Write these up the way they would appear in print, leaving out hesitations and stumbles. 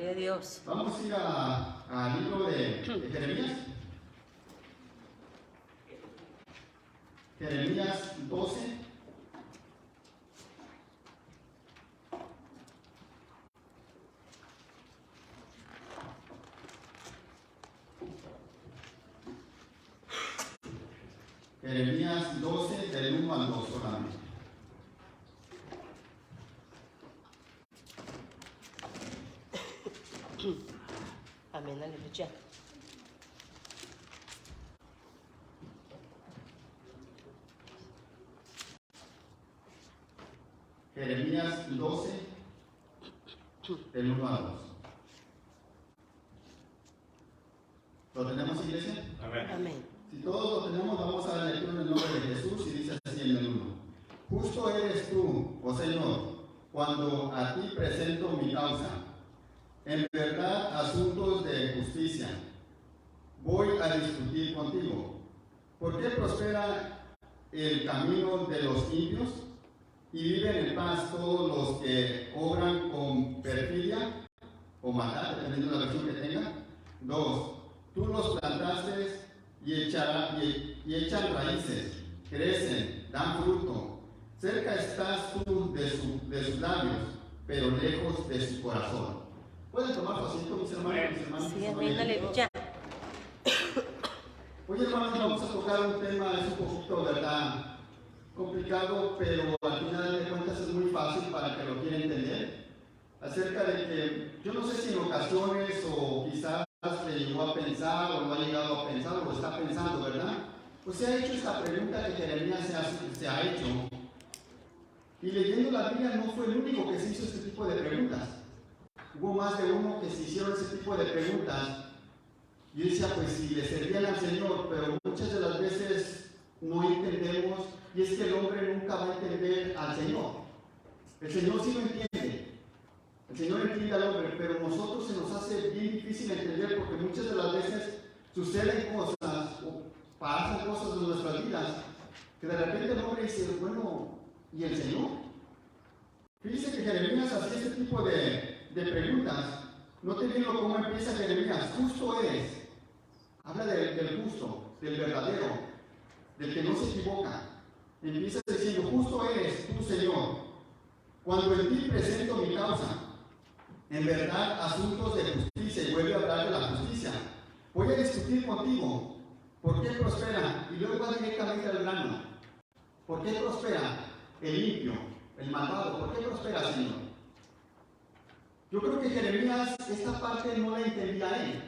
de Dios. Vamos a ir al libro de Jeremías. Jeremías 12. Jeremías 12, del 1 al 2 solamente. Amén, aleluya. Jeremías 12, del 1 al 2. ¿Lo tenemos, iglesia? Amén. Amén. Si todos lo tenemos, vamos a dar lectura en el nombre de Jesús y dice así en el 1. Justo eres tú, oh Señor, cuando a ti presento mi causa. En verdad, asuntos de justicia. Voy a discutir contigo. ¿Por qué prospera el camino de los impios y viven en paz todos los que obran con perfidia o maldad, dependiendo de la versión que tenga? 2. Tú los plantaste y echan raíces, crecen, dan fruto. Cerca estás tú de sus labios, pero lejos de su corazón. ¿Pueden tomar su asiento, mis hermanos? Mis hermanos, Sí, amén, aleluya. Hoy, hermanos, vamos a tocar un tema, es un poquito, ¿verdad?, complicado, pero al final de cuentas es muy fácil para que lo quiera entender. Acerca de que, yo no sé si en ocasiones o quizás le llegó a pensar o no ha llegado a pensar o lo está pensando, ¿verdad? Pues se ha hecho esta pregunta que Jeremías se ha hecho. Y leyendo la Biblia no fue el único que se hizo este tipo de preguntas. Hubo más de uno que se hicieron ese tipo de preguntas. Y yo decía, pues si le servían al Señor, pero muchas de las veces no entendemos, y es que el hombre nunca va a entender al Señor. El Señor sí lo entiende. El Señor entiende al hombre, pero a nosotros se nos hace bien difícil entender porque muchas de las veces suceden cosas o pasan cosas en nuestras vidas que de repente el hombre dice, bueno, ¿y el Señor? Fíjense que Jeremías hacía este tipo de preguntas. Noten bien cómo empieza Jeremías. Justo eres. Habla del justo, del verdadero, del que no se equivoca. Empieza diciendo, justo eres tú, Señor, cuando en ti presento mi causa. En verdad, asuntos de justicia, y vuelve a hablar de la justicia. Voy a discutir contigo. ¿Por qué prospera? Y luego va directamente al grano. ¿Por qué prospera el limpio, el malvado? ¿Por qué prospera, Señor? Yo creo que Jeremías esta parte no la entendía él.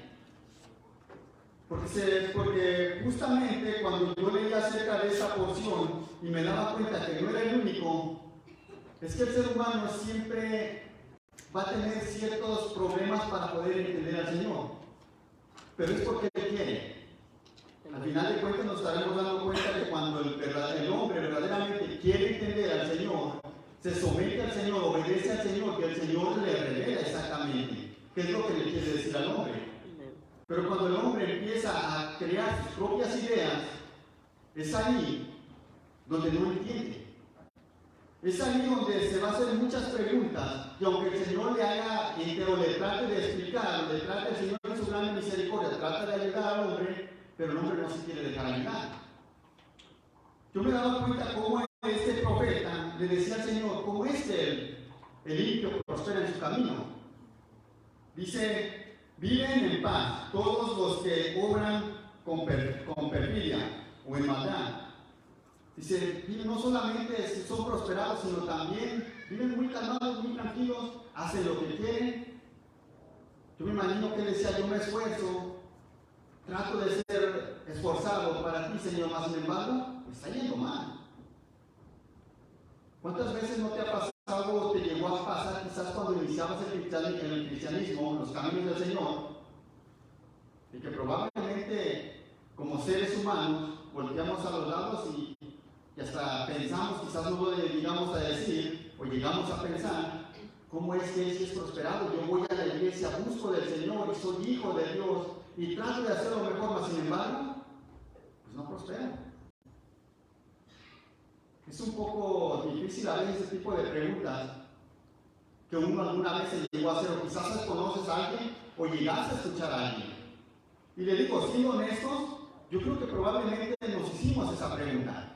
Porque justamente cuando yo leía acerca de esa porción y me daba cuenta que no era el único, es que el ser humano siempre va a tener ciertos problemas para poder entender al Señor. Pero es porque Él quiere. Al final de cuentas nos estaremos dando cuenta que cuando el hombre verdaderamente quiere entender al Señor, se somete al Señor, obedece al Señor, que el Señor le revela exactamente qué es lo que le quiere decir al hombre. Pero cuando el hombre empieza a crear sus propias ideas, es ahí donde no entiende. Es ahí donde se va a hacer muchas preguntas, y aunque el Señor le haga, o le trate de explicar, le trate el Señor en su gran misericordia, trata de ayudar al hombre, pero el hombre no se quiere dejar ayudar. Yo me daba cuenta cómo este profeta le decía al Señor, ¿cómo es que el limpio prospera en su camino? Dice, viven en paz todos los que obran con perfidia o en maldad. Dice, no solamente son prosperados, sino también viven muy calmados, muy tranquilos, hacen lo que quieren. Yo me imagino que él decía, yo me esfuerzo, trato de ser esforzado para ti, Señor, más sin embargo, me está yendo mal. ¿Cuántas veces no te ha pasado o te llegó a pasar, quizás cuando iniciabas el cristianismo, los caminos del Señor, y que probablemente como seres humanos volteamos a los lados y hasta pensamos, quizás no lo llegamos a decir, o llegamos a pensar, ¿cómo es que él sí es prosperado? Yo voy a la iglesia, busco del Señor y soy hijo de Dios y trato de hacer lo mejor, mas sin embargo, pues no prospera. Es un poco difícil a veces ese tipo de preguntas, que uno alguna vez se llegó a hacer, o quizás conoces a alguien o llegaste a escuchar a alguien. Y le digo, siendo honestos, yo creo que probablemente nos hicimos esa pregunta.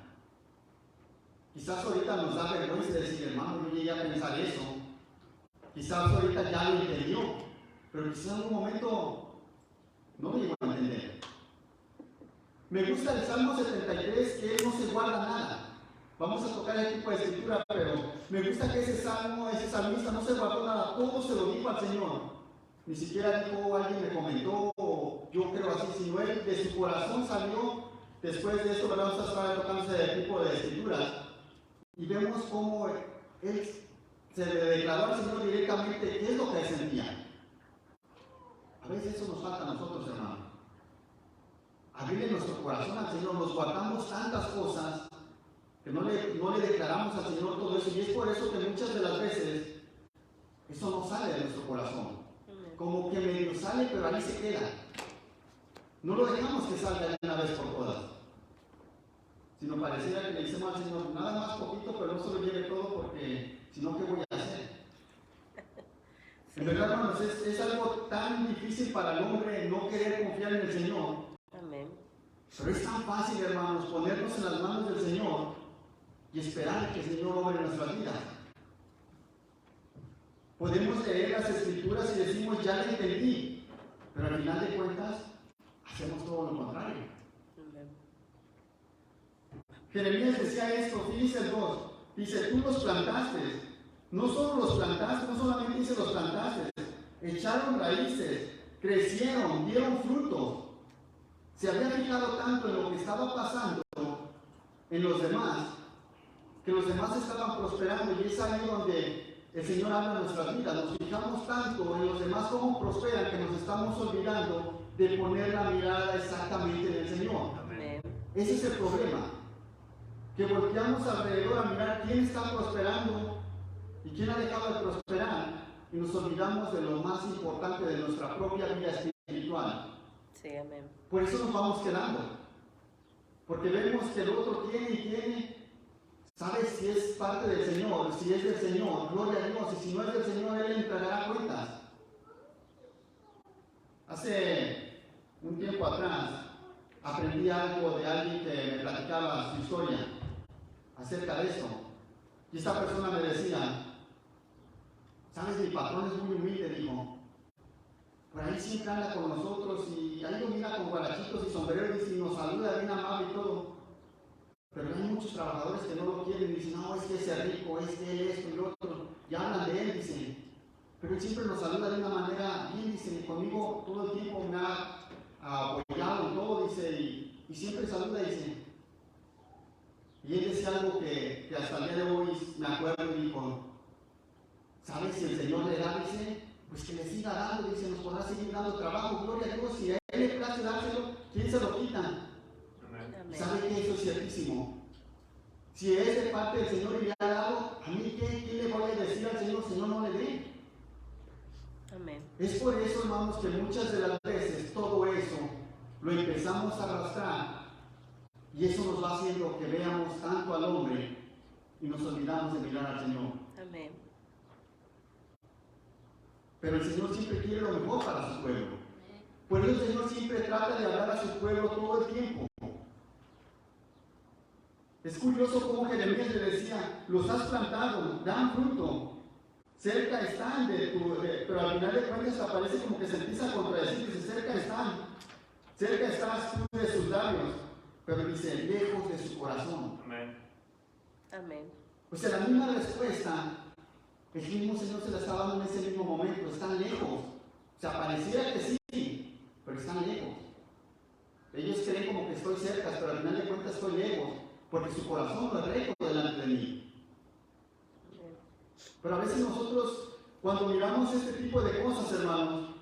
Quizás ahorita nos da vergüenza decir, hermano, yo llegué a pensar eso. Quizás ahorita ya lo entendió, pero quizás en algún momento no lo llegó a entender. Me gusta el Salmo 73, que él no se guarda nada. Vamos a tocar el tipo de escritura, pero me gusta que ese salmista no se guardó nada, todo se lo dijo al Señor. Ni siquiera dijo, alguien me comentó, o yo creo así, sino él de su corazón salió. Después de esto, vamos a estar tocando ese tipo de escrituras. Y vemos cómo él se le declaró al Señor directamente qué es lo que sentía. A veces eso nos falta a nosotros, hermano. Abrirle nuestro corazón al Señor, nos guardamos tantas cosas que no le declaramos al Señor todo eso. Y es por eso que muchas de las veces eso no sale de nuestro corazón. Como que medio sale, pero ahí se queda. No lo dejamos que salga de una vez por todas. Sino pareciera que le decimos al Señor, nada más poquito, pero no se lo lleve todo porque si no, ¿qué voy a hacer? En verdad, hermanos, es algo tan difícil para el hombre no querer confiar en el Señor. Amén. Pero es tan fácil, hermanos, ponernos en las manos del Señor y esperar que el Señor obre en nuestras vidas. Podemos leer las Escrituras y decimos, ya le entendí, pero al final de cuentas, hacemos todo lo contrario. Amén. Jeremías decía esto, Filipenses 2, dice, tú los plantaste, no solo los plantaste, no solamente dice los plantaste, echaron raíces, crecieron, dieron frutos. Se había fijado tanto en lo que estaba pasando en los demás, que los demás estaban prosperando, y es ahí donde el Señor habla en nuestras vidas. Nos fijamos tanto en los demás cómo prosperan que nos estamos olvidando de poner la mirada exactamente en el Señor. Amén. Ese es el problema, que volteamos alrededor a mirar quién está prosperando y quién ha dejado de prosperar, y nos olvidamos de lo más importante de nuestra propia vida espiritual. Sí, amén. Por eso nos vamos quedando, porque vemos que el otro tiene y tiene. ¿Sabes si es parte del Señor? Si es del Señor, gloria a Dios, y si no es del Señor, Él le entregará cuentas. Hace un tiempo atrás aprendí algo de alguien que me platicaba su historia acerca de esto, y esta persona me decía, ¿sabes? Mi patrón es muy humilde, dijo. Por ahí siempre anda con nosotros y ahí lo mira con guarachitos y sombreros y nos saluda bien amable y todo. Pero hay muchos trabajadores que no lo quieren y dicen, no, es que ese rico, es que él esto y lo otro. Y hablan de él, dicen. Pero él siempre nos saluda de una manera bien, dicen, y conmigo todo el tiempo me ha apoyado en todo, dice, y siempre saluda, dice. Y él decía algo que hasta el día de hoy me acuerdo y dijo, ¿sabes? Si el Señor le da, dice, pues que le siga dando, dice, nos podrá seguir dando trabajo, gloria a Dios. Si a él le place dárselo, ¿quién se lo quita? Amén. ¿Sabe que eso es ciertísimo? Si es de parte del Señor y le ha dado, ¿a mí qué le voy a decir al Señor? Señor, no le dé. Amén. Es por eso, hermanos, que muchas de las veces todo eso lo empezamos a arrastrar y eso nos va haciendo que veamos tanto al hombre y nos olvidamos de mirar al Señor. Amén. Pero el Señor siempre quiere lo mejor para su pueblo. Por eso el Señor siempre trata de hablar a su pueblo todo el tiempo. Es curioso cómo Jeremías le decía, los has plantado, dan fruto, cerca están pero al final de cuentas aparece como que se empieza a contradecir, dice, cerca estás tú de sus labios, pero dice, lejos de su corazón. Amén. Amén. O sea, la misma respuesta, el mismo Señor se la está dando en ese mismo momento, están lejos. O sea, pareciera que sí, pero están lejos. Ellos creen como que estoy cerca, pero al final de cuentas estoy lejos, porque su corazón no es recto delante de mí. Pero a veces nosotros, cuando miramos este tipo de cosas, hermanos,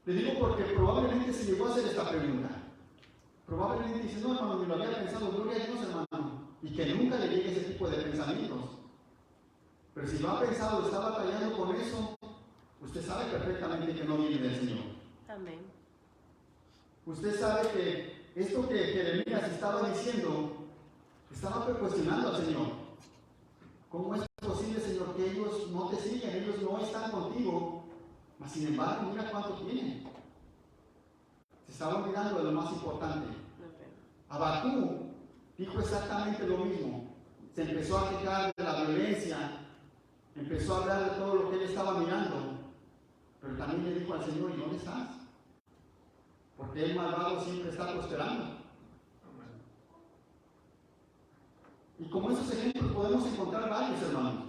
le digo porque probablemente se llegó a hacer esta pregunta. Probablemente dice, no, hermano, me lo había pensado, gloria a Dios, hermano, y que nunca le llegue ese tipo de pensamientos. Pero si lo ha pensado, está batallando con eso, usted sabe perfectamente que no viene del Señor. Amén. Usted sabe que esto que Jeremías estaba diciendo, estaba cuestionando al Señor. ¿Cómo es posible, Señor, porque ellos no te siguen, ellos no están contigo. Mas sin embargo, mira cuánto tienen. Se estaba olvidando de lo más importante. Habacuc dijo exactamente lo mismo. Se empezó a quejar de la violencia, empezó a hablar de todo lo que él estaba mirando, pero también le dijo al Señor: ¿y dónde estás? Porque el malvado siempre está prosperando. Y como esos ejemplos podemos encontrar varios, hermanos.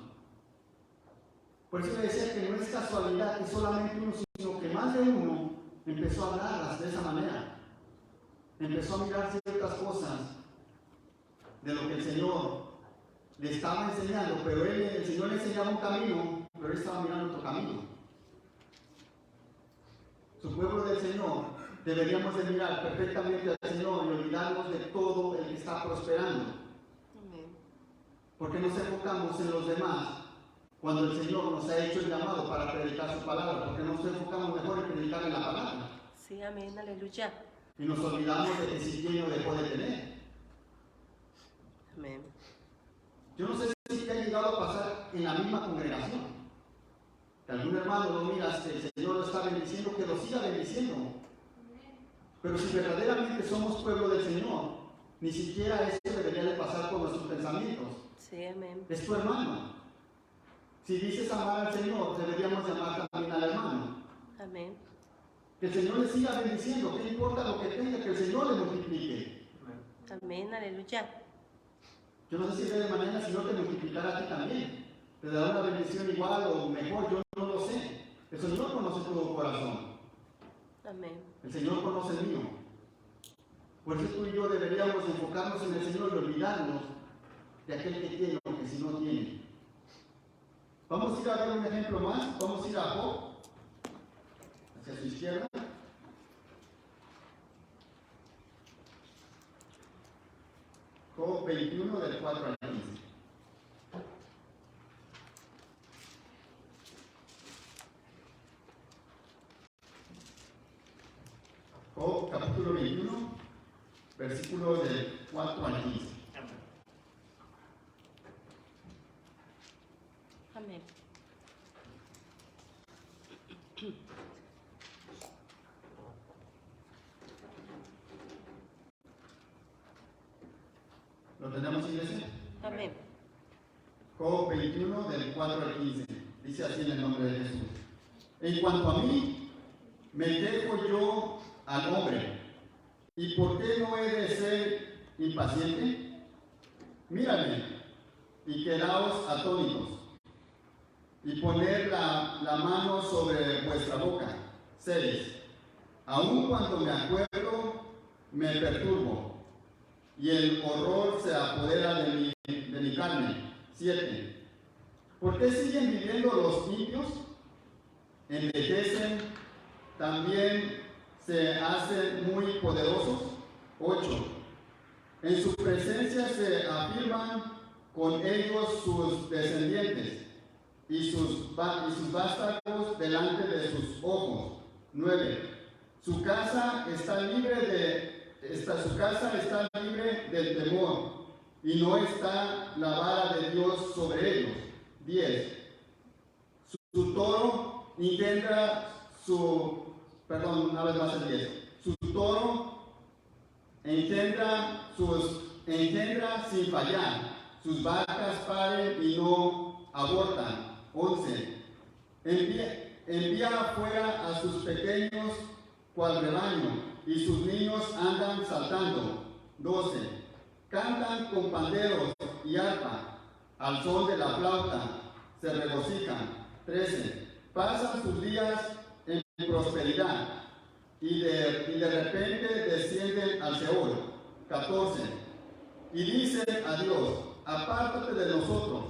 Por eso le decía que no es casualidad que solamente uno, sino que más de uno empezó a hablarlas de esa manera. Empezó a mirar ciertas cosas de lo que el Señor le estaba enseñando, pero el Señor le enseñaba un camino, pero él estaba mirando otro camino. Su pueblo del Señor, deberíamos de mirar perfectamente al Señor y olvidarnos de todo el que está prosperando. Porque nos enfocamos en los demás cuando el Señor nos ha hecho el llamado para predicar su palabra, porque nos enfocamos mejor en predicar en la palabra. Sí, amén, aleluya. Y nos olvidamos de que si quién lo dejó de tener. Amén. Yo no sé si te ha llegado a pasar en la misma congregación. Que algún hermano lo miras, que el Señor lo está bendiciendo, que lo siga bendiciendo. Pero si verdaderamente somos pueblo del Señor, ni siquiera eso debería de pasar por nuestros pensamientos. Sí, amén. Es tu hermano. Si dices amar al Señor, deberíamos de amar también al hermano. Amén. Que el Señor le siga bendiciendo, que importa lo que tenga, que el Señor le multiplique. Amén, aleluya. Yo no sé si de mañana el Señor te multiplicará a ti también. Te dará una bendición igual o mejor, yo no lo sé. El Señor conoce tu corazón. Amén. El Señor conoce el mío. Por eso tú y yo deberíamos enfocarnos en el Señor y olvidarnos de aquel que tiene o que si no tiene. Vamos a ir a ver un ejemplo más. Vamos a ir a Job, hacia su izquierda. Job 21, del 4 al 15. Job capítulo 21, versículos del 4 al 15. Amén. ¿Lo tenemos, iglesia? Amén. Job 21, del 4 al 15. Dice así en el nombre de Jesús: En cuanto a mí, me dejo yo al hombre. ¿Y por qué no he de ser impaciente? Mírame y quedaos atónitos, y poner la mano sobre vuestra boca. 6. Aun cuando me acuerdo, me perturbo, y el horror se apodera de mi carne. 7. ¿Por qué siguen viviendo los impios? Envejecen, también se hacen muy poderosos. 8. En su presencia se afirman con ellos sus descendientes y sus vástagos delante de sus ojos. 9. Su casa está libre del temor, y no está la vara de Dios sobre ellos. 10. Su toro engendra una vez más el 10. Su toro engendra sin fallar. Sus vacas paren y no abortan. 11. Envía afuera a sus pequeños cual rebaño, y sus niños andan saltando. 12. Cantan con panderos y arpa, al son de la flauta se regocijan. 13. Pasan sus días en prosperidad, y de repente descienden al Seol. 14. Y dicen a Dios: apártate de nosotros,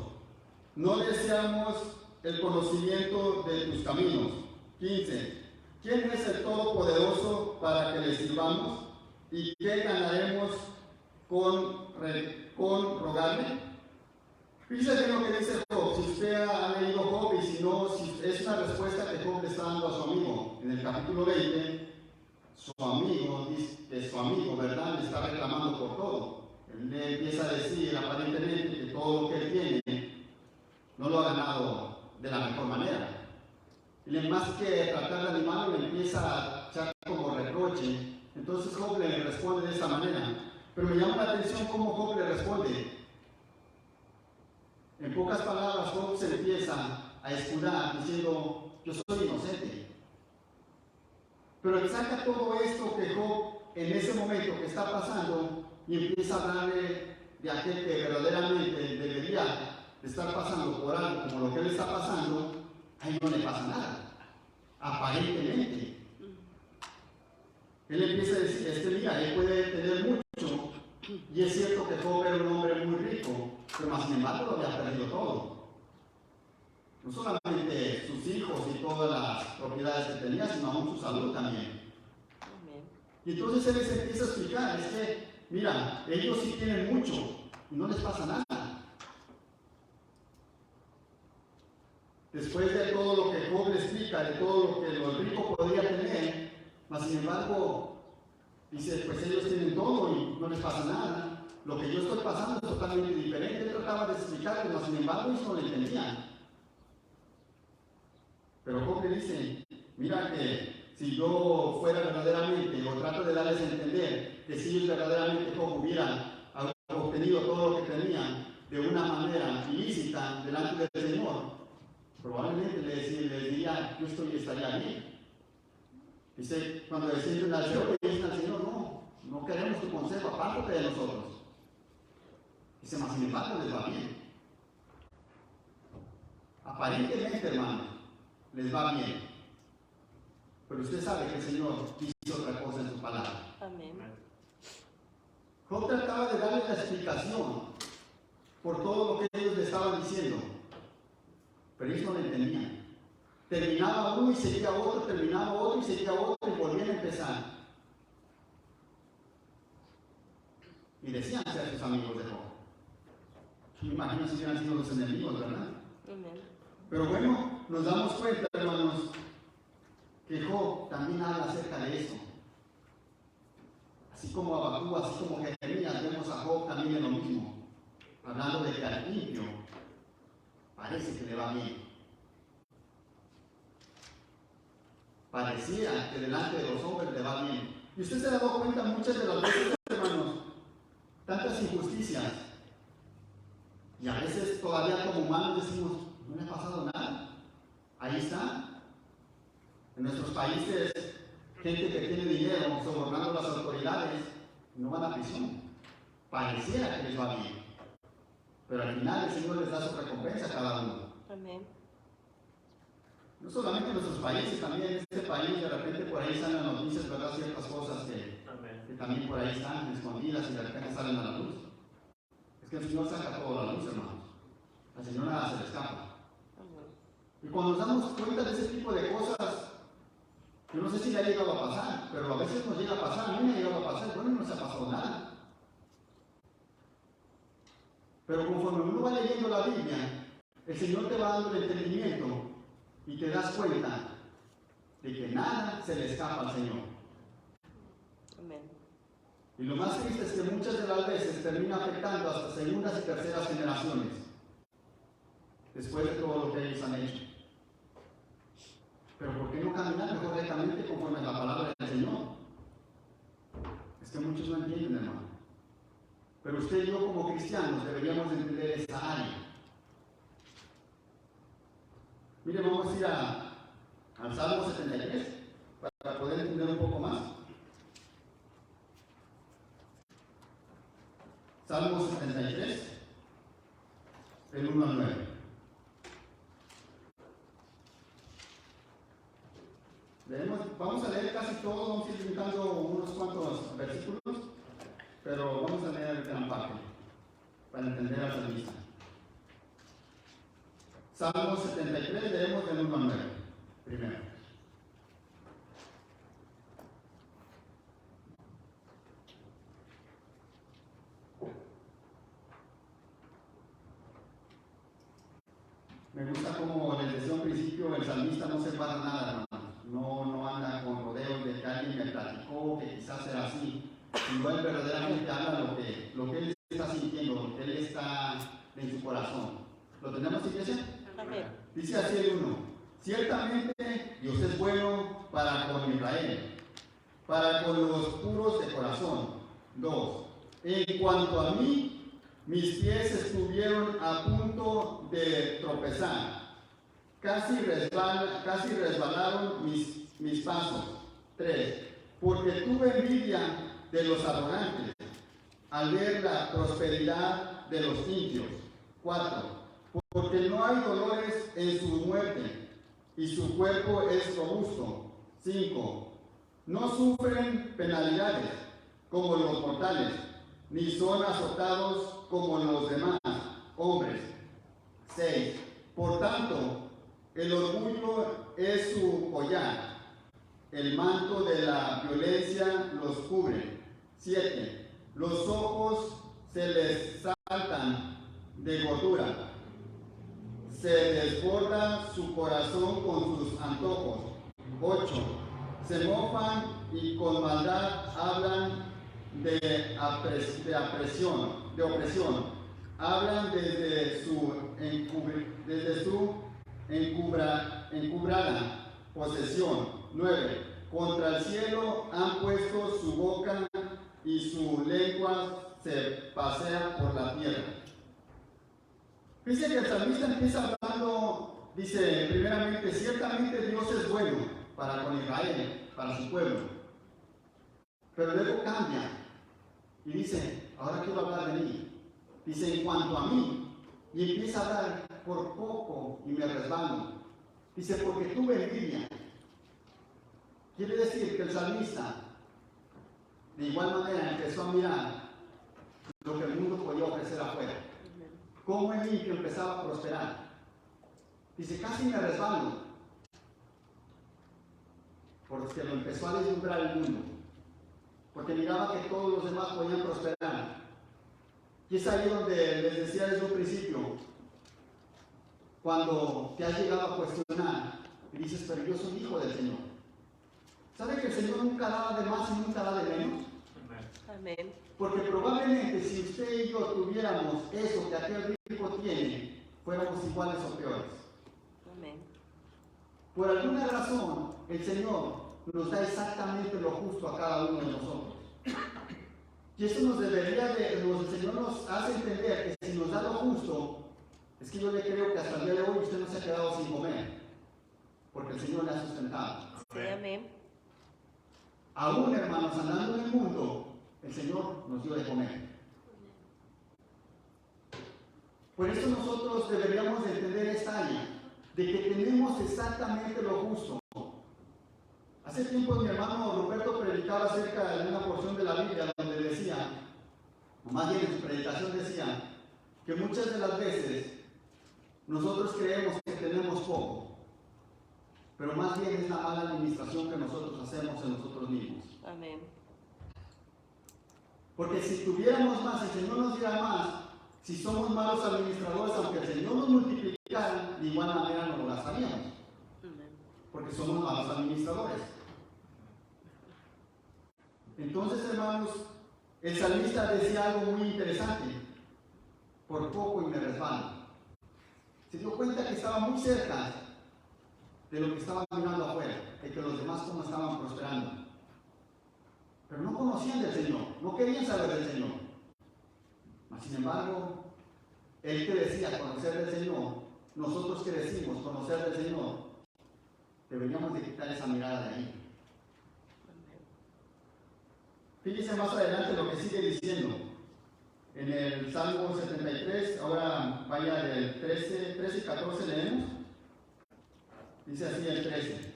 no deseamos el conocimiento de tus caminos. 15. ¿Quién es el Todopoderoso para que le sirvamos? ¿Y qué ganaremos con rogarle? Fíjese lo que dice Job. Si usted ha leído Job, y si no, es una respuesta que Job le está dando a su amigo. En el capítulo 20, su amigo, dice que su amigo, ¿verdad?, le está reclamando por todo. Él le empieza a decir aparentemente que todo lo que él tiene no lo ha ganado de la mejor manera. Y más que tratar de animarlo, le empieza a echar como reproche. Entonces Job le responde de esta manera. Pero me llama la atención cómo Job le responde. En pocas palabras, Job se empieza a escudar diciendo, yo soy inocente. Pero él saca todo esto que Job en ese momento que está pasando y empieza a hablarle de aquel que verdaderamente debería estar pasando por algo como lo que él está pasando. A él no le pasa nada, aparentemente. Él empieza a decir, mira, él puede tener mucho, y es cierto que Job era un hombre muy rico, pero más sin embargo lo había perdido todo. No solamente sus hijos y todas las propiedades que tenía, sino aún su salud también. Y entonces él les empieza a explicar, es que, mira, ellos sí tienen mucho, y no les pasa nada. Después de todo lo que Job le explica, de todo lo que los ricos podrían tener, mas sin embargo, dice, pues ellos tienen todo y no les pasa nada. Lo que yo estoy pasando es totalmente diferente. Él trataba de explicar, mas sin embargo ellos no lo entendían. Pero Job le dice, mira que si yo fuera verdaderamente, o trato de darles a entender, que si ellos verdaderamente Job hubiera obtenido todo lo que tenían de una manera ilícita delante del Señor, probablemente les diría, yo estaría bien. Dice, cuando le sienten al Señor, le dicen al Señor, no queremos tu consejo, apártate de nosotros. Dice, más sin embargo les va bien. Aparentemente, hermano, les va bien. Pero usted sabe que el Señor dice otra cosa en su palabra. Amén. Job trataba de darle la explicación por todo lo que ellos le estaban diciendo, pero ellos no lo entendían. Terminaba uno y seguía otro, terminaba otro y seguía otro y volvían a empezar. Y decían ser sus amigos de Job. Me imagino si hubieran sido los enemigos, ¿verdad? Amén. Pero bueno, nos damos cuenta, hermanos, que Job también habla acerca de eso. Así como Abacú, así como Jeremías, vemos a Job también en lo mismo, hablando de que al limpio parece que le va bien. Pareciera que delante de los hombres le va bien. Y usted se ha dado cuenta muchas de las veces, hermanos, tantas injusticias. Y a veces todavía como humanos decimos, no le ha pasado nada. Ahí está. En nuestros países, gente que tiene dinero sobornando a las autoridades, no van a prisión. Pareciera que les va bien. Pero al final el Señor les da su recompensa a cada uno. Amén. No solamente en nuestros países, también en este país de repente por ahí salen las noticias, ¿verdad? Ciertas cosas que también por ahí están escondidas y de repente salen a la luz. Es que el Señor saca todo a la luz, hermanos. Al Señor nada se le escapa. Y cuando nos damos cuenta de ese tipo de cosas, yo no sé si le ha llegado a pasar, pero a veces nos llega a pasar, a mí me ha llegado a pasar, bueno, no se ha pasado nada. Pero conforme uno va leyendo la Biblia, el Señor te va dando el entendimiento y te das cuenta de que nada se le escapa al Señor. Amén. Y lo más triste es que muchas de las veces termina afectando hasta segundas y terceras generaciones, después de todo lo que ellos han hecho. Pero ¿por qué no caminar correctamente conforme a la palabra del Señor? Es que muchos no entienden, hermano. Pero usted y yo como cristianos deberíamos entender esta área. Mire, vamos a ir al Salmo 73 para poder entender un poco más. Salmo 73, el 1 al 9. Vamos a leer casi todo, vamos a ir brincando unos cuantos versículos, pero vamos a leer gran parte para entender al salmista. Salmo 73, leemos del 1 al 9, primero. Me gusta como les decía al principio, el salmista no se para nada, hermano. No anda con rodeos de que alguien me platicó, que quizás era así. Sino él verdaderamente habla lo que él está sintiendo, lo que él está en su corazón. Lo tenemos, iglesia? Amén. Dice así el 1. Ciertamente Dios es bueno para con Israel, para con los puros de corazón. 2. En cuanto a mí, mis pies estuvieron a punto de tropezar. Casi resbalaron mis pasos. 3. Porque tuve envidia de los arrogantes al ver la prosperidad de los impíos. 4. Porque no hay dolores en su muerte y su cuerpo es robusto. 5. No sufren penalidades como los mortales, ni son azotados como los demás hombres. 6. Por tanto, el orgullo es su collar, el manto de la violencia los cubre. 7. Los ojos se les saltan de gordura, se desborda su corazón con sus antojos. 8. Se mofan y con maldad hablan de opresión. Hablan desde su encubrada posesión. 9. Contra el cielo han puesto su boca y su lengua se pasea por la tierra. Dice que el salmista empieza hablando, dice primeramente, ciertamente Dios es bueno para con Israel, para su pueblo. Pero luego cambia y dice, ahora quiero hablar de mí. Dice, en cuanto a mí, y empieza a hablar, por poco y me resbalo. Dice, porque tuve envidia. Quiere decir que el salmista, de igual manera, empezó a mirar lo que el mundo podía ofrecer afuera. Cómo el impío empezaba a prosperar. Dice, casi me resbalo, porque lo empezó a deslumbrar el mundo. Porque miraba que todos los demás podían prosperar. Y es ahí donde les decía desde un principio, cuando te has llegado a cuestionar y dices, pero yo soy hijo del Señor. ¿Sabe que el Señor nunca da de más y nunca da de menos? Amén. Porque probablemente si usted y yo tuviéramos eso que aquel rico tiene, fuéramos iguales o peores. Amén. Por alguna razón, el Señor nos da exactamente lo justo a cada uno de nosotros. Y eso el Señor nos hace entender que si nos da lo justo, es que yo le creo que hasta el día de hoy usted no se ha quedado sin comer, porque el Señor le ha sustentado. Sí, amén. Aún, hermanos, andando en el mundo, el Señor nos dio de comer. Por eso nosotros deberíamos de entender esta área, de que tenemos exactamente lo justo. Hace tiempo mi hermano Roberto predicaba acerca de una porción de la Biblia donde decía, o más bien en su predicación decía, que muchas de las veces nosotros creemos que tenemos poco, pero más bien es la mala administración que nosotros hacemos en nosotros mismos. Amén. Porque si tuviéramos más, el Señor nos diera más, si somos malos administradores, aunque el Señor nos multiplicara, de igual manera no lo gastaríamos. Amén. Porque somos malos administradores. Entonces, hermanos, el salmista decía algo muy interesante. Por poco y me resbalo. Se dio cuenta que estaba muy cerca de lo que estaba mirando afuera, de que los demás cómo estaban prosperando. Pero no conocían del Señor, no querían saber del Señor. Mas, sin embargo, él que decía conocer del Señor, nosotros que decimos conocer del Señor, deberíamos de quitar esa mirada de ahí. Fíjense más adelante lo que sigue diciendo. En el Salmo 73, ahora vaya del 13 y 14 leemos. Dice así el 13.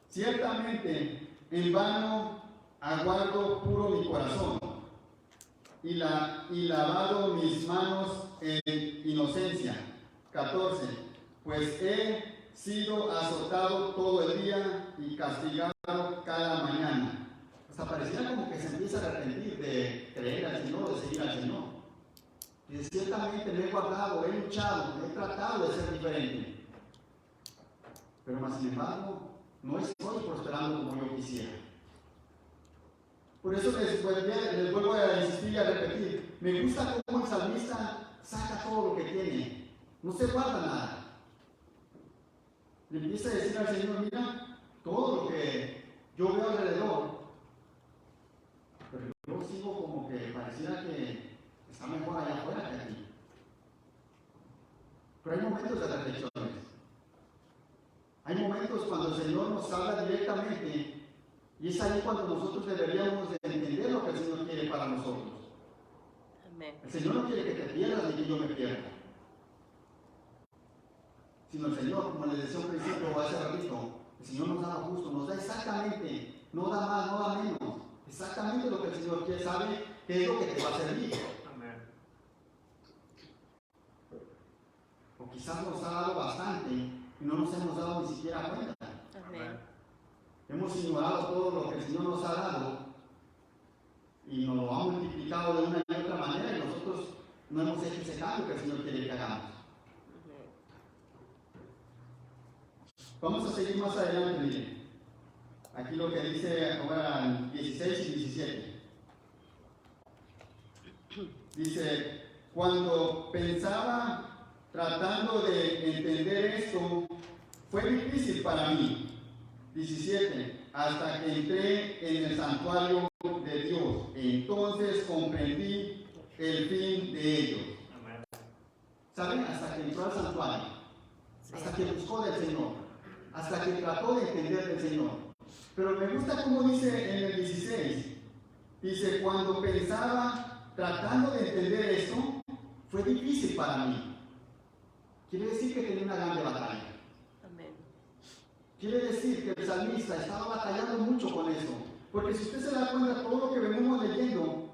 Ciertamente en vano aguardo puro mi corazón y lavado mis manos en inocencia. 14. Pues he sido azotado todo el día y castigado cada mañana. Hasta pareciera como que se empieza a arrepentir de creer al Señor, de seguir al Señor. Y ciertamente me he guardado, he luchado, he tratado de ser diferente. Pero más sin embargo, no estoy prosperando como yo quisiera. Por eso les vuelvo a insistir y a repetir. Me gusta cómo el salmista saca todo lo que tiene no se guarda nada. Le empieza a decir al Señor, mira, todo lo que yo veo alrededor, pero yo sigo como que pareciera que está mejor allá afuera que aquí. Pero hay momentos de reflexiones. Hay momentos cuando el Señor nos habla directamente y es ahí cuando nosotros deberíamos de entender lo que el Señor quiere para nosotros. Amén. El Señor no quiere que te pierdas ni que yo me pierda. Sino el Señor, como les decía un principio hace ratito, el Señor nos da lo justo, nos da exactamente, no da más, no da menos, exactamente lo que el Señor quiere, sabe qué es lo que te va a servir. Amén. O quizás nos ha dado bastante y no nos hemos dado ni siquiera cuenta. Amén. Hemos ignorado todo lo que el Señor nos ha dado y nos lo ha multiplicado de una y otra manera y nosotros no hemos hecho ese cambio que el Señor quiere que hagamos. Amén. Vamos a seguir más adelante, miren. Aquí lo que dice ahora 16 y 17. Dice, cuando pensaba tratando de entender esto, fue difícil para mí. 17. Hasta que entré en el santuario de Dios. Entonces comprendí el fin de ellos. Amén. ¿Saben? Hasta que entró al santuario. Sí. Hasta que buscó del Señor. Hasta que trató de entender del Señor. Pero me gusta como dice en el 16. Dice, cuando pensaba tratando de entender esto, fue difícil para mí. Quiere decir que tenía una grande batalla. Amén. Quiere decir que el salmista estaba batallando mucho con eso. Porque si usted se da cuenta, todo lo que venimos leyendo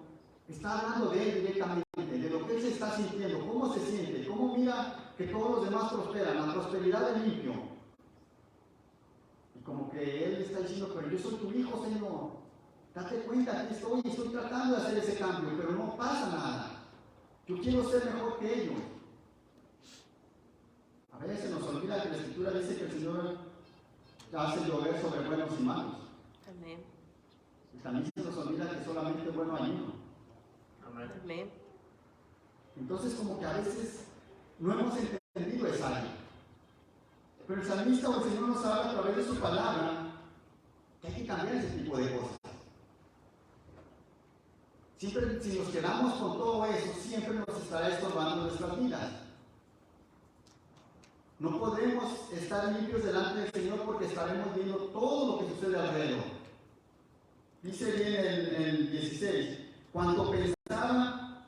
está hablando de él directamente, de lo que él se está sintiendo, cómo se siente, cómo mira que todos los demás prosperan, la prosperidad del limpio. Y como que él está diciendo, pero yo soy tu hijo, Señor. Date cuenta, aquí estoy tratando de hacer ese cambio, pero no pasa nada. Yo quiero ser mejor que ellos. A veces se nos olvida que la Escritura dice que el Señor hace llover sobre buenos y malos. Amén. Y también se nos olvida que solamente bueno hay uno. Amén. Amén. Entonces como que a veces no hemos entendido esa área. Pero el salmista o el Señor nos habla a través de su palabra que hay que cambiar ese tipo de cosas. Siempre, si nos quedamos con todo eso, siempre nos estará estorbando nuestras vidas. No podremos estar limpios delante del Señor porque estaremos viendo todo lo que sucede alrededor. Dice bien el 16, cuando pensaba,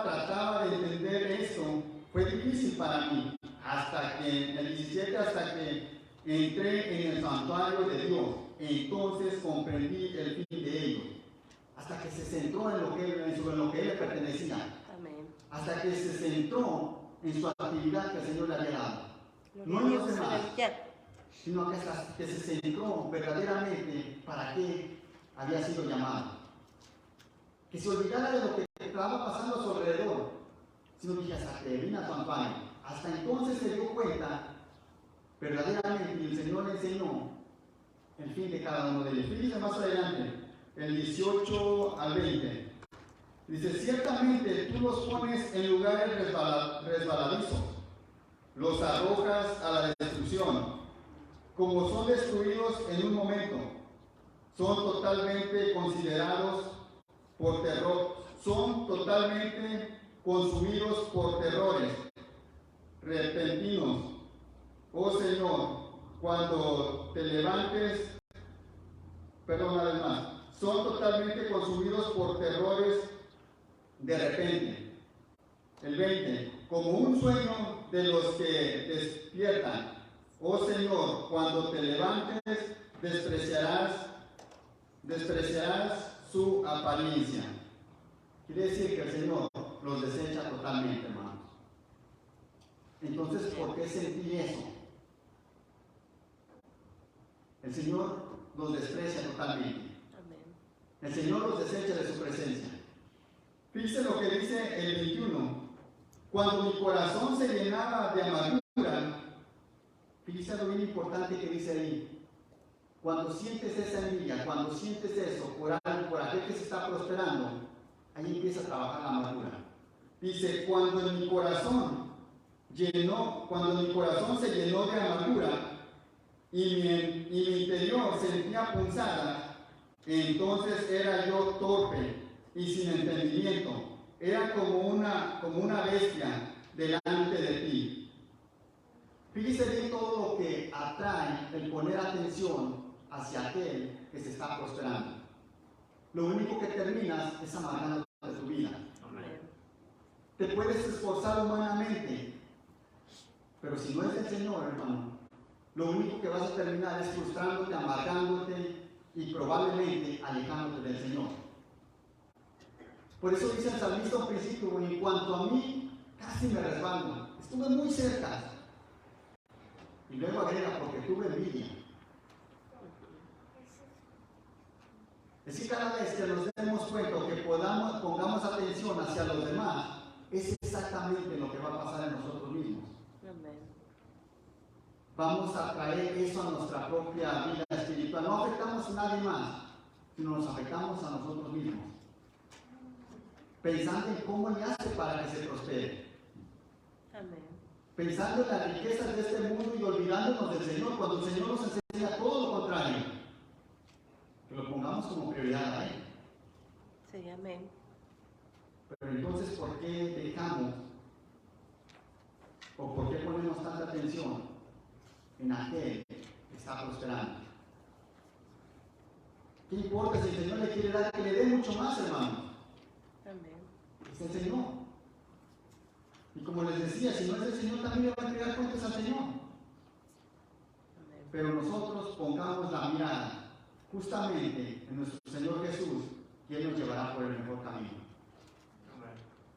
trataba de entender esto, fue difícil para mí, hasta que, el 17, hasta que entré en el santuario de Dios, entonces comprendí el fin de ellos, hasta que se centró en lo que él le pertenecía. Amén. Hasta que se centró en su actividad que el Señor le había dado. No en los demás, sino que se centró verdaderamente para qué había sido llamado. Que se olvidara de lo que estaba pasando a su alrededor, sino que hasta que vino a su amparo. Hasta entonces se dio cuenta verdaderamente y el Señor le enseñó el fin de cada uno de ellos. Fíjense más adelante, el 18 al 20. Dice, ciertamente tú los pones en lugares resbaladizos, los arrojas a la destrucción, como son destruidos en un momento, son totalmente considerados por terror, son totalmente consumidos por terrores repentinos. Oh Señor, cuando te levantes, perdón, una vez más, son totalmente consumidos por terrores de repente. El 20, como un sueño de los que despiertan. Oh Señor, cuando te levantes, despreciarás su apariencia. Quiere decir que el Señor los desecha totalmente, hermanos. Entonces, ¿por qué sentir eso? El Señor los desprecia totalmente. Amén. El Señor los desecha de su presencia. Fíjense lo que dice el 21. Cuando mi corazón se llenaba de amargura, fíjense lo bien importante que dice ahí. Cuando sientes esa envidia, cuando sientes eso por algo, por aquel que se está prosperando, ahí empieza a trabajar la amargura. Dice, cuando mi corazón se llenó de amargura y mi interior sentía punzada, entonces era yo torpe y sin entendimiento. Era como una bestia delante de ti. Fíjese bien todo lo que atrae el poner atención hacia aquel que se está prosperando. Lo único que terminas es amargándote de tu vida. Amén. Te puedes esforzar humanamente, pero si no es del Señor, hermano, lo único que vas a terminar es frustrándote, amargándote y probablemente alejándote del Señor. Por eso dice el salmista al principio, en cuanto a mí, casi me resbalo. Estuve muy cerca. Y luego agrega, porque tuve envidia. Es que cada vez que nos demos cuenta que pongamos atención hacia los demás, es exactamente lo que va a pasar en nosotros mismos. Amén. Vamos a traer eso a nuestra propia vida espiritual. No afectamos a nadie más, sino nos afectamos a nosotros mismos. Pensando en cómo le hace para que se prospere. Amén. Pensando en las riquezas de este mundo y olvidándonos del Señor, cuando el Señor nos enseña todo lo contrario. Que lo pongamos como prioridad a Él. Sí, amén. Pero entonces, ¿por qué dejamos o por qué ponemos tanta atención en aquel que está prosperando? ¿Qué importa si el Señor le quiere dar que le dé mucho más, hermanos? Amén. Es el Señor. Y como les decía, si no es el Señor, también le va a entregar cuentas al Señor. Amén. Pero nosotros pongamos la mirada justamente en nuestro Señor Jesús, que Él nos llevará por el mejor camino.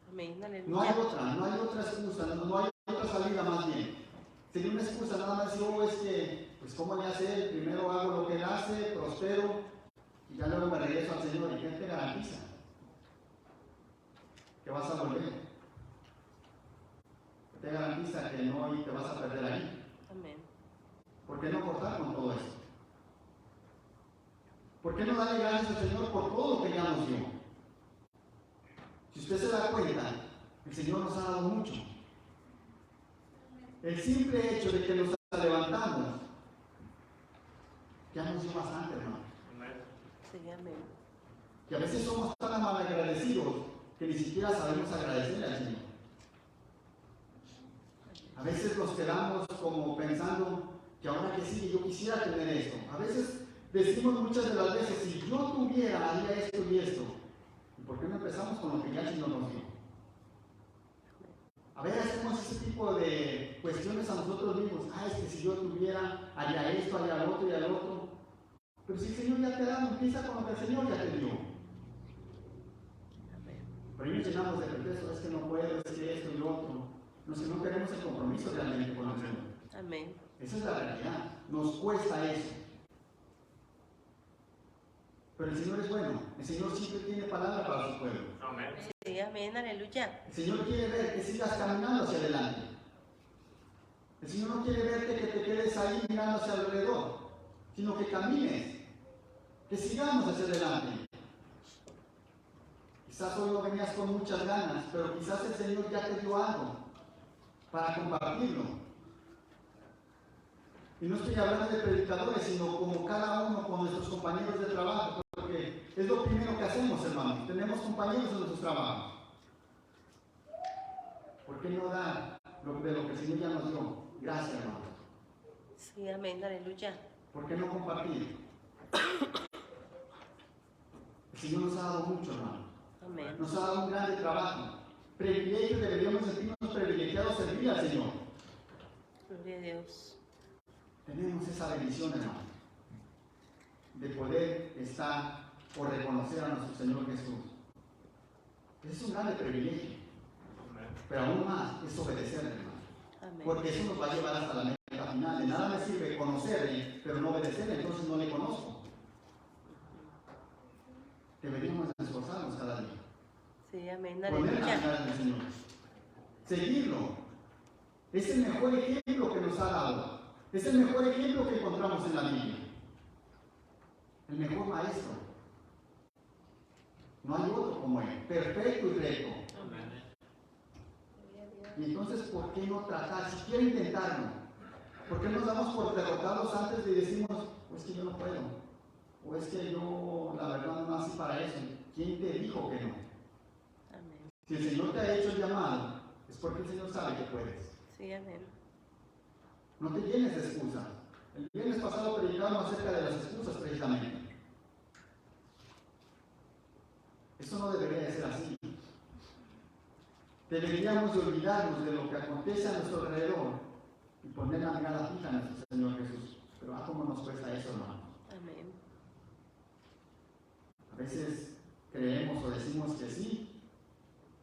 Amén. Aleluya. No hay otra excusa, no hay otra salida más bien. Sería una excusa nada más decir, es que, pues ¿cómo le hace Él? Primero hago lo que Él hace, prospero, y ya luego me regreso al Señor. ¿Y qué te garantiza? Que vas a volver. ¿Qué te garantiza que no y te vas a perder ahí? Amén. ¿Por qué no cortar con todo eso? ¿Por qué no darle gracias al Señor por todo lo que ya nos dio? Si usted se da cuenta, el Señor nos ha dado mucho. El simple hecho de que nos levantamos ya nos dio bastante, hermano. Sí, amén. Y a veces somos tan mal agradecidos que ni siquiera sabemos agradecerle al Señor. A veces nos quedamos como pensando que ahora que sí, yo quisiera tener esto. A veces decimos muchas de las veces, si yo tuviera, haría esto y esto. ¿Y por qué no empezamos con lo que ya el Señor nos dio? A ver, hacemos ese tipo de cuestiones a nosotros mismos. Es que si yo tuviera, haría esto, haría lo otro y al otro. Pero si el Señor ya te da, empieza con lo que el Señor ya te dio. Amén. Pero ahí nos llenamos de pretextos, es que no puedo, es que esto y lo otro. No, si no queremos el compromiso realmente con el Señor. Amén. Esa es la realidad. Nos cuesta eso. Pero el Señor es bueno. El Señor siempre tiene palabra para su pueblo. Amén. Sí, amén. Aleluya. El Señor quiere ver que sigas caminando hacia adelante. El Señor no quiere verte que te quedes ahí mirando hacia alrededor, sino que camines, que sigamos hacia adelante. Quizás hoy no venías con muchas ganas, pero quizás el Señor ya te dio algo para compartirlo. Y no estoy hablando de predicadores, sino como cada uno con nuestros compañeros de trabajo, porque es lo primero que hacemos, hermanos. Tenemos compañeros en nuestros trabajos. ¿Por qué no dar de lo que el Señor ya nos dio? Gracias, hermano. Sí, amén. Aleluya. ¿Por qué no compartir? El Señor nos ha dado mucho, hermano. Amén. Nos ha dado un grande trabajo. Privilegio, deberíamos sentirnos privilegiados servir al Señor. Gloria a Dios. Tenemos esa bendición, hermano, de poder estar o reconocer a nuestro Señor Jesús. Ese es un grande privilegio. Pero aún más es obedecerle, hermano. Amén. Porque eso nos va a llevar hasta la meta final. De nada me sirve conocerle, pero no obedecerle, entonces no le conozco. Deberíamos esforzarnos cada día. Sí, amén. Poner la Aleluya. mirada en el Señor. Seguirlo. Es el mejor ejemplo que nos ha dado. Es el mejor ejemplo que encontramos en la Biblia. El mejor maestro. No hay otro como él. Perfecto y recto. Amén. y entonces ¿por qué no tratar? Si quiero intentarlo, ¿por qué nos damos por derrotados antes de decimos, pues que yo no puedo? O es que yo la verdad no nací para eso. ¿Quién te dijo que no? Amén. Si el Señor te ha hecho el llamado, es porque el Señor sabe que puedes. Sí, amén. No te llenes de excusas. El viernes pasado predicamos acerca de las excusas precisamente. Eso no debería de ser así. Deberíamos de olvidarnos de lo que acontece a nuestro alrededor y poner la mirada fija en nuestro Señor Jesús. Pero ¿cómo nos cuesta eso, hermano? Amén. A veces creemos o decimos que sí,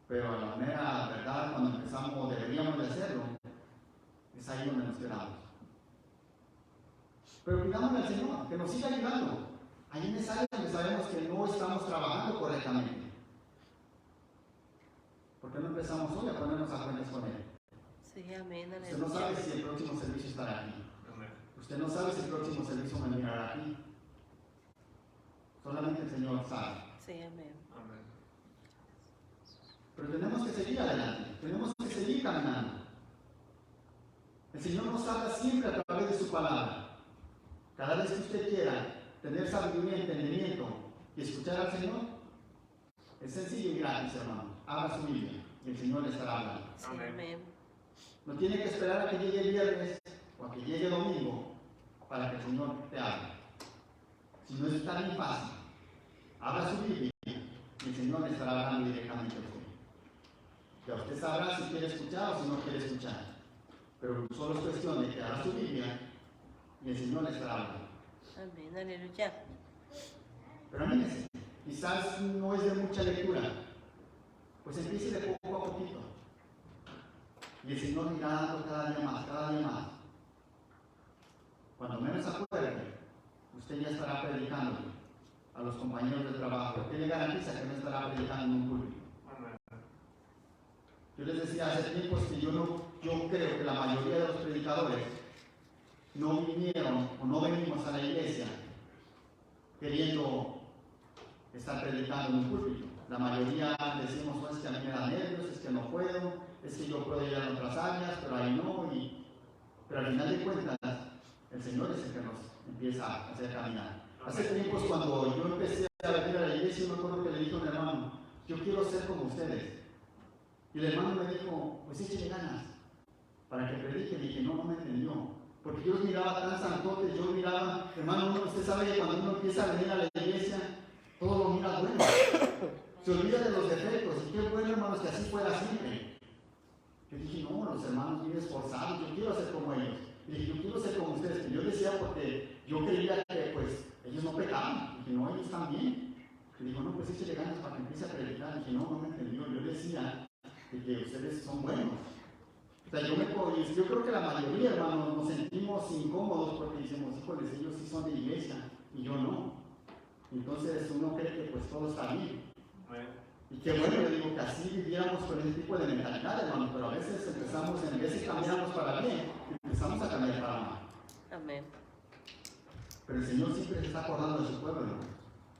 pero a la mera verdad, cuando empezamos, deberíamos de hacerlo, es ahí donde nos quedamos. Pero pidámosle al Señor que nos siga ayudando. Hay en esa área donde sabemos que no estamos trabajando correctamente. ¿Por qué no empezamos hoy a ponernos a cuentas con Él? Sí, amén. Usted no sabe si el próximo servicio estará aquí. Usted no sabe si el próximo servicio me mirará aquí. Solamente el Señor sabe. Sí, amén. Pero tenemos que seguir adelante. Tenemos que seguir caminando. El Señor nos habla siempre a través de su palabra. Cada vez que usted quiera tener sabiduría y entendimiento y escuchar al Señor, es sencillo y gratis, hermano. Abra su Biblia y el Señor le estará hablando. Sí, amén. No tiene que esperar a que llegue el viernes o a que llegue el domingo para que el Señor te hable. Si no es tan fácil, abra su Biblia y el Señor le estará hablando directamente a usted. Ya usted sabrá si quiere escuchar o si no quiere escuchar. Pero solo es cuestión de que abra su Biblia y el Señor le estará hablando. Amén, aleluya. Pero anímese, quizás no es de mucha lectura, pues empiece de poco a poquito. Y el Señor irá dando cada día más, cada día más. Cuando menos acuerde, usted ya estará predicando a los compañeros de trabajo. ¿Qué le garantiza que no estará predicando en un púlpito? Yo les decía hace tiempos que yo creo que la mayoría de los predicadores no vinieron o no venimos a la iglesia queriendo estar predicando en un púlpito. La mayoría decimos, es que a mí me da nervios, es que no puedo, es que yo puedo ir a otras áreas, pero ahí no. Pero al final de cuentas, el Señor es el que nos empieza a hacer caminar. Hace tiempos cuando yo empecé a venir a la iglesia, me acuerdo que le dije a un hermano, yo quiero ser como ustedes. Y el hermano me dijo, pues échale ganas para que predique. Y dije, no me entendió. Porque yo miraba tan santotes, yo miraba, hermano, usted sabe que cuando uno empieza a venir a la iglesia, todo lo mira bueno. Se olvida de los defectos. Y qué bueno, hermanos, que así fuera siempre. Yo dije, no, los hermanos bien esforzados, yo quiero ser como ellos. Y dije, yo quiero ser como ustedes. Y yo decía porque yo creía que pues ellos no pecaban. Y dije, no, ellos también. Y dijo, no, pues échale ganas para que empiece a predicar. Y dije, no me entendió. Yo decía que ustedes son buenos. O sea, yo creo que la mayoría, hermanos, nos sentimos incómodos porque decimos, híjoles, ellos sí son de iglesia y yo no. Entonces uno cree que pues todo está bien. Y qué bueno, yo digo que así viviéramos con ese tipo de mentalidad, hermano, pero a veces empezamos, en vez de cambiamos para bien, empezamos a cambiar para mal. Amén. Pero el Señor siempre se está acordando de su pueblo, hermano.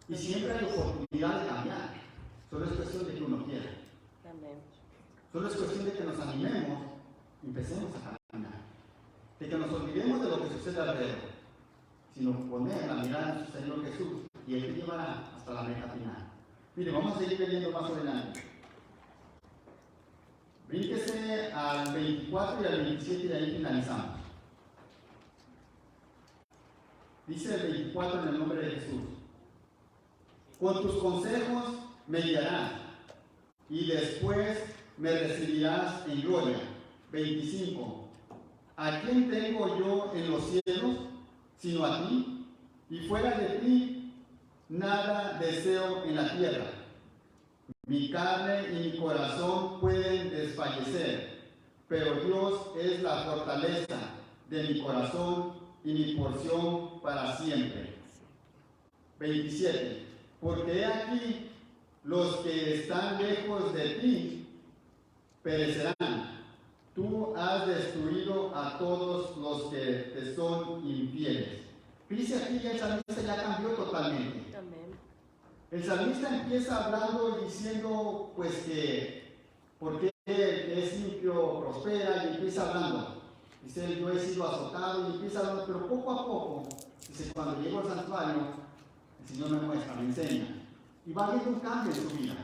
Y siempre hay oportunidad de cambiar. Solo es cuestión de que uno quiera. Amén. Solo es cuestión de que nos animemos y empecemos a caminar. De que nos olvidemos de lo que sucede alrededor, sino poner la mirada en su Señor Jesús y Él te llevará hasta la meta final. Mire, vamos a seguir leyendo más adelante. Brínquese al 24 y al 27 y ahí finalizamos. Dice el 24 en el nombre de Jesús. Con tus consejos me guiarás y después me recibirás en gloria. 25. ¿A quién tengo yo en los cielos sino a ti? Y fuera de ti nada deseo en la tierra. Mi carne y mi corazón pueden desfallecer, pero Dios es la fortaleza de mi corazón y mi porción para siempre. 27. Porque he aquí los que están lejos de ti perecerán. Tú has destruido a todos los que te son infieles. Dice aquí que el salmista ya cambió totalmente. Amén. El salmista empieza hablando y diciendo, pues que, ¿por qué que es limpio prospera y empieza hablando. Dice, yo he sido azotado y empieza hablando, pero poco a poco, dice, cuando llego al santuario, el Señor me muestra, me enseña. Y va habiendo un cambio en su vida.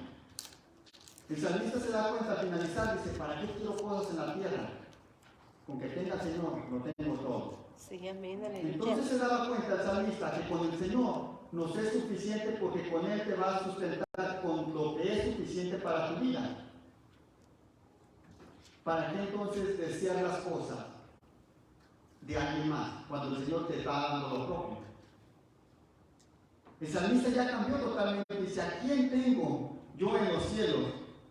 El salmista se da cuenta al finalizar, dice, ¿para qué quiero cosas en la tierra? Con que tenga el Señor, lo tengo todo. Sí, amén, aleluya. Entonces se daba cuenta el salmista que con el Señor nos es suficiente porque con Él te va a sustentar con lo que es suficiente para tu vida. ¿Para qué entonces desear las cosas de alguien más cuando el Señor te está dando lo propio? El salmista ya cambió totalmente. Dice, ¿a quién tengo yo en los cielos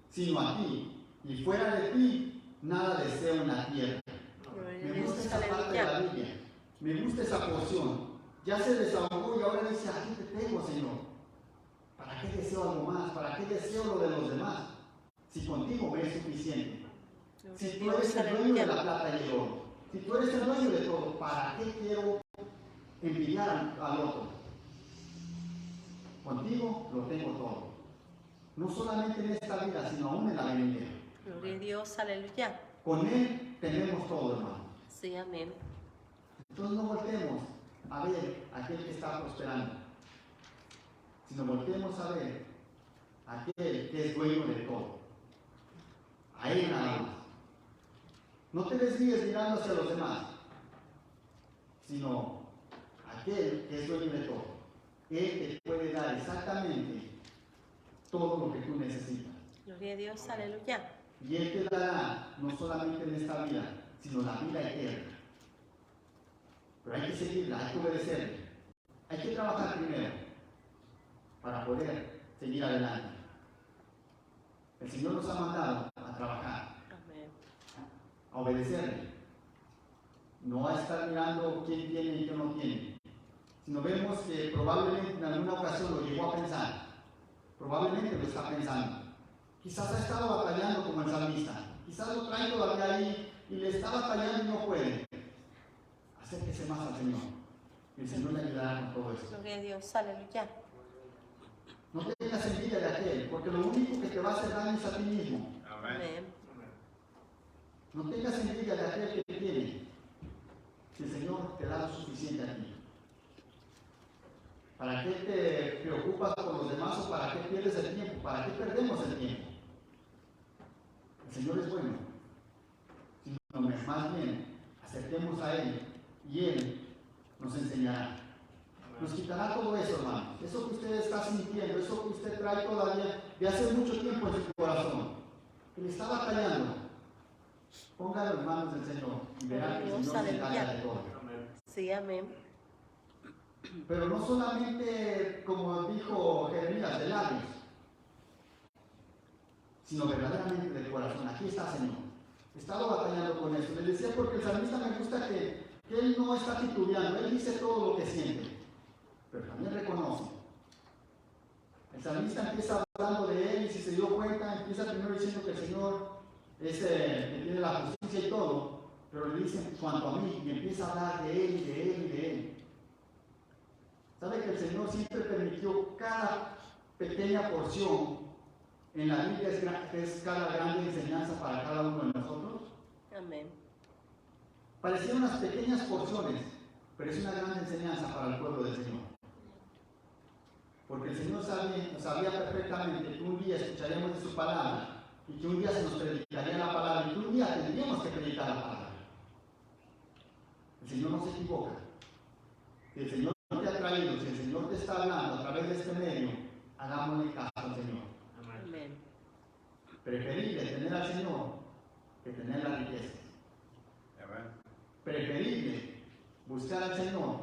sino a ti? Y fuera de ti, nada deseo en la tierra. Me gusta esa parte de la Biblia. Me gusta esa porción. Ya se desahogó y ahora dice, ¿a quién te tengo, Señor? ¿Para qué deseo algo más? ¿Para qué deseo lo de los demás? Si contigo me es suficiente. Si tú eres el dueño de la plata y el oro, si tú eres el dueño de todo, ¿para qué quiero envidiar al otro? Contigo lo tengo todo. No solamente en esta vida, sino aún en la venidera. Gloria a Dios, aleluya. Con Él tenemos todo, hermano. Sí, amén. Entonces no voltemos a ver a aquel que está prosperando, sino voltemos a ver a aquel que es dueño de todo. A Él nada más. No te desvíes mirando hacia los demás, sino a aquel que es dueño de todo. Él te puede dar exactamente todo lo que tú necesitas. Gloria a Dios, aleluya. Y Él te dará no solamente en esta vida, sino la vida eterna. Pero hay que seguirla, hay que obedecerle. Hay que trabajar primero para poder seguir adelante. El Señor nos ha mandado a trabajar, Amén. a obedecerle. No a estar mirando quién tiene y quién no tiene. Sino vemos que probablemente en alguna ocasión lo llegó a pensar. Probablemente lo está pensando. Quizás ha estado batallando como el salmista. Quizás lo trae todavía ahí y le está batallando y no puede. Acérquese más al Señor. Y el Señor le ayudará con todo esto. Gloria a Dios, aleluya. No tengas envidia de aquel, porque lo único que te va a hacer daño es a ti mismo. Amén. No tengas envidia de aquel que tiene. Si el Señor te da lo suficiente a ti. ¿Para qué te preocupas por los demás o para qué pierdes el tiempo? ¿Para qué perdemos el tiempo? El Señor es bueno. Sino más bien, acerquemos a Él y Él nos enseñará. Nos quitará todo eso, hermano. Eso que usted está sintiendo, eso que usted trae todavía de hace mucho tiempo en su corazón, que le está batallando. Póngalo en manos del Señor y verá que el Señor se encarga de todo. Sí, amén. Pero no solamente, como dijo Jeremías, de labios, sino verdaderamente del corazón. Aquí está, Señor. Estaba batallando con eso. Le decía porque el salmista me gusta que él no está titubeando, él dice todo lo que siente, pero también reconoce. El salmista empieza hablando de él y si se dio cuenta, empieza primero diciendo que el Señor es que tiene la justicia y todo, pero le dice en cuanto a mí y empieza a hablar de él y de él y de él. ¿Sabe que el Señor siempre permitió cada pequeña porción en la Biblia es cada grande enseñanza para cada uno de nosotros? Amén. Parecían unas pequeñas porciones, pero es una gran enseñanza para el pueblo del Señor. Porque el Señor sabía perfectamente que un día escucharíamos de su palabra y que un día se nos predicaría la palabra y que un día tendríamos que predicar la palabra. El Señor no se equivoca. Si el Señor te ha traído, si el Señor te está hablando a través de este medio, hagámosle caso al Señor. Amén. Preferible tener al Señor que tener la riqueza. Preferible buscar al Señor.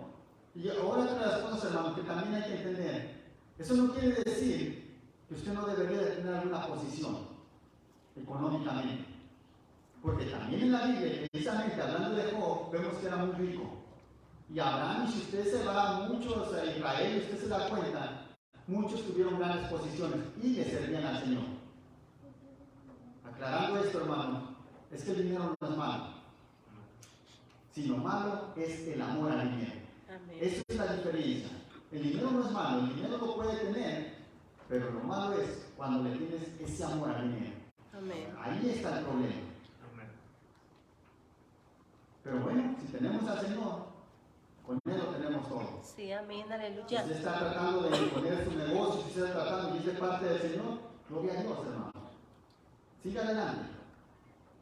Y ahora otra de las cosas, hermano, que también hay que entender. Eso no quiere decir que usted no debería de tener alguna posición económicamente. Porque también en la Biblia, precisamente hablando de Job, vemos que era muy rico. Y Abraham, y si usted se va a muchos a Israel, usted se da cuenta, muchos tuvieron grandes posiciones y le servían al Señor. Aclarando esto, hermano, es que el dinero no es malo, sino malo es el amor al dinero. Amén. Esa es la diferencia. El dinero no es malo, el dinero lo puede tener, pero lo malo es cuando le tienes ese amor al dinero. Amén. Ahí está el problema. Pero bueno, si tenemos al Señor, con Él lo tenemos todo. Sí, amén, Si aleluya. usted está tratando de imponer su negocio, si usted está tratando y es de parte del Señor, gloria a Dios, hermano. Siga adelante.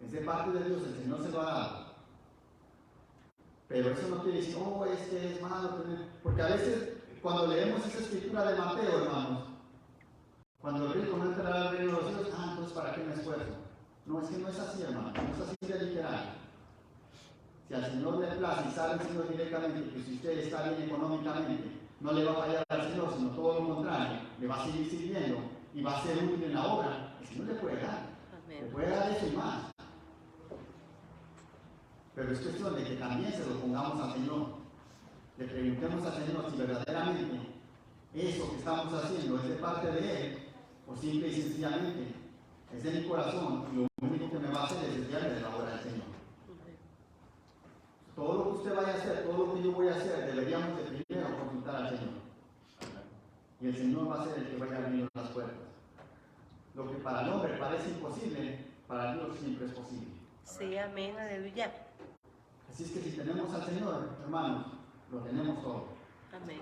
Es de parte de Dios, el Señor se lo ha dado. Pero eso no quiere decir, oh, es que es malo tener. Porque a veces, cuando leemos esa escritura de Mateo, hermanos, cuando el rico no entrará al reino de los cielos, entonces ¿para qué me esfuerzo? No, es que no es así, hermano, no es así de literal. Si al Señor le place y sabe el Señor directamente que si usted está bien económicamente, no le va a fallar al Señor, sino todo lo contrario, le va a seguir sirviendo y va a ser útil en la obra, el Señor le puede dar. Le Amén. puede dar eso y más. Pero es cuestión de que también se lo pongamos al Señor. Le preguntemos al Señor si verdaderamente eso que estamos haciendo es de parte de Él o simple y sencillamente es de mi corazón y lo único que me va a hacer es desviarme de la obra del Señor. Amén. Todo lo que usted vaya a hacer, todo lo que yo voy a hacer, deberíamos de primero consultar al Señor. Y el Señor va a ser el que vaya abriendo las puertas. Lo que para el hombre parece imposible, para Dios siempre es posible. Sí, amén, aleluya. Así es que si tenemos al Señor, hermanos, lo tenemos todo. Amén.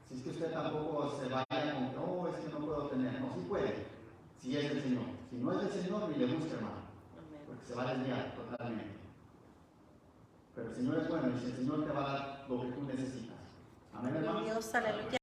Si es que usted tampoco se vaya con que, oh, es que no puedo tener. No, sí puede, si es del Señor. Si no es del Señor, ni le busque, hermano, Amén. porque se va a desviar totalmente. Pero el Señor es bueno y si el Señor te va a dar lo que tú necesitas. Amén, hermano. Dios, aleluya.